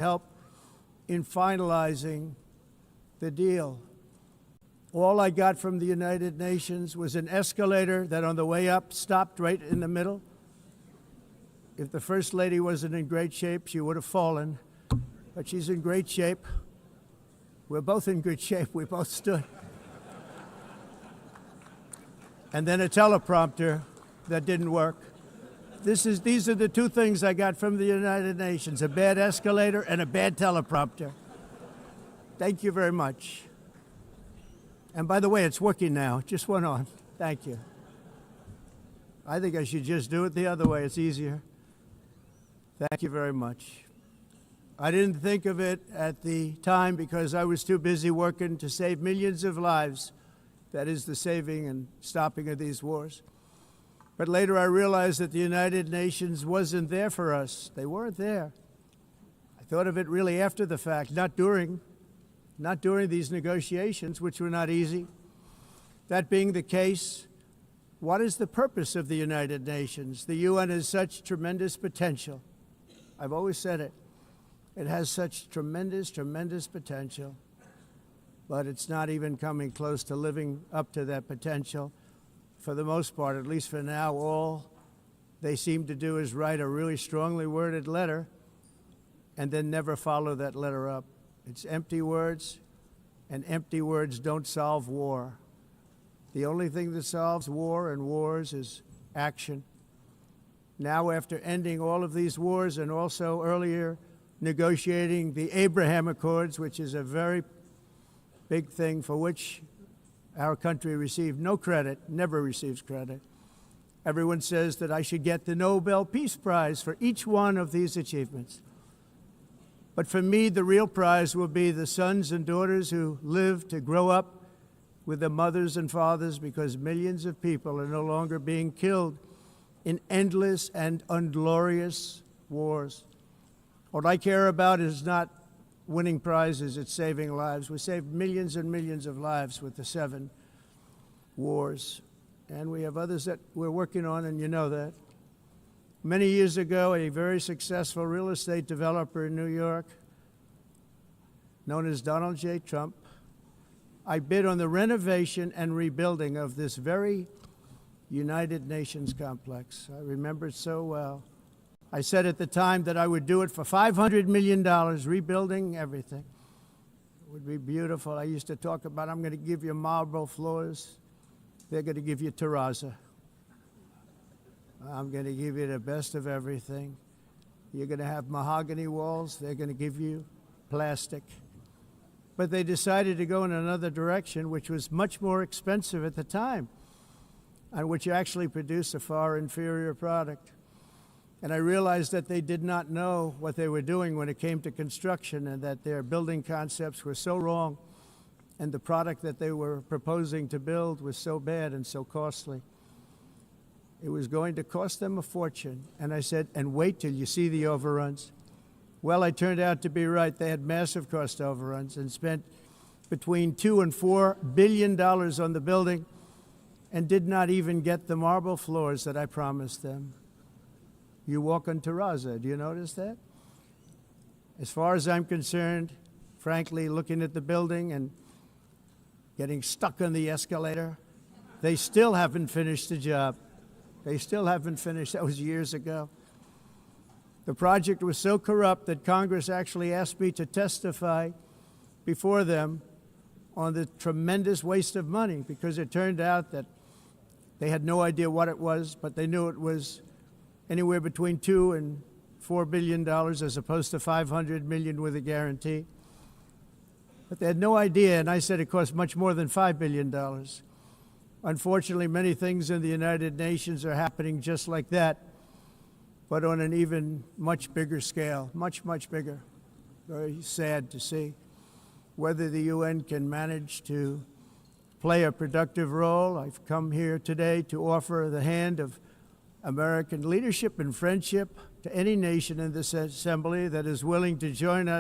help in finalizing the deal. All I got from the United Nations was an escalator that on the way up stopped right in the middle. If the First Lady wasn't in great shape, she would have fallen, but she's in great shape. We're both in good shape. We both stood. And then a teleprompter that didn't work. These are the two things I got from the United Nations, a bad escalator and a bad teleprompter. Thank you very much. And by the way, it's working now. It just went on. Thank you. I think I should just do it the other way. It's easier. Thank you very much. I didn't think of it at the time because I was too busy working to save millions of lives. That is the saving and stopping of these wars. But later I realized that the United Nations wasn't there for us. They weren't there. I thought of it really after the fact, not during these negotiations, which were not easy. That being the case, what is the purpose of the United Nations? The UN has such tremendous potential. I've always said it. It has such tremendous, tremendous potential, but it's not even coming close to living up to that potential. For the most part, at least for now, all they seem to do is write a really strongly worded letter and then never follow that letter up. It's empty words, and empty words don't solve war. The only thing that solves war and wars is action. Now, after ending all of these wars and also earlier negotiating the Abraham Accords, which is a very big thing for which our country received no credit, never receives credit. Everyone says that I should get the Nobel Peace Prize for each one of these achievements. But for me, the real prize will be the sons and daughters who live to grow up with the mothers and fathers, because millions of people are no longer being killed in endless and unglorious wars. What I care about is not winning prizes, it's saving lives. We saved millions and millions of lives with the 7 wars. And we have others that we're working on, and you know that. Many years ago, a very successful real estate developer in New York, known as Donald J. Trump, I bid on the renovation and rebuilding of this very United Nations complex. I remember it so well. I said at the time that I would do it for $500 million, rebuilding everything. It would be beautiful. I used to talk about, I'm going to give you marble floors. They're going to give you terrazzo. I'm going to give you the best of everything. You're going to have mahogany walls. They're going to give you plastic. But they decided to go in another direction, which was much more expensive at the time, and which actually produced a far inferior product. And I realized that they did not know what they were doing when it came to construction, and that their building concepts were so wrong, and the product that they were proposing to build was so bad and so costly. It was going to cost them a fortune. And I said, and wait till you see the overruns. Well, I turned out to be right. They had massive cost overruns and spent between $2 and $4 billion on the building and did not even get the marble floors that I promised them. You walk on terrazzo. Do you notice that? As far as I'm concerned, frankly, looking at the building and getting stuck on the escalator, they still haven't finished the job. They still haven't finished. That was years ago. The project was so corrupt that Congress actually asked me to testify before them on the tremendous waste of money, because it turned out that they had no idea what it was, but they knew it was anywhere between $2 and $4 billion as opposed to $500 million with a guarantee. But they had no idea, and I said it cost much more than $5 billion. Unfortunately, many things in the United Nations are happening just like that, but on an even much bigger scale, much, much bigger. Very sad to see. Whether the UN can manage to play a productive role, I've come here today to offer the hand of American leadership and friendship to any nation in this assembly that is willing to join us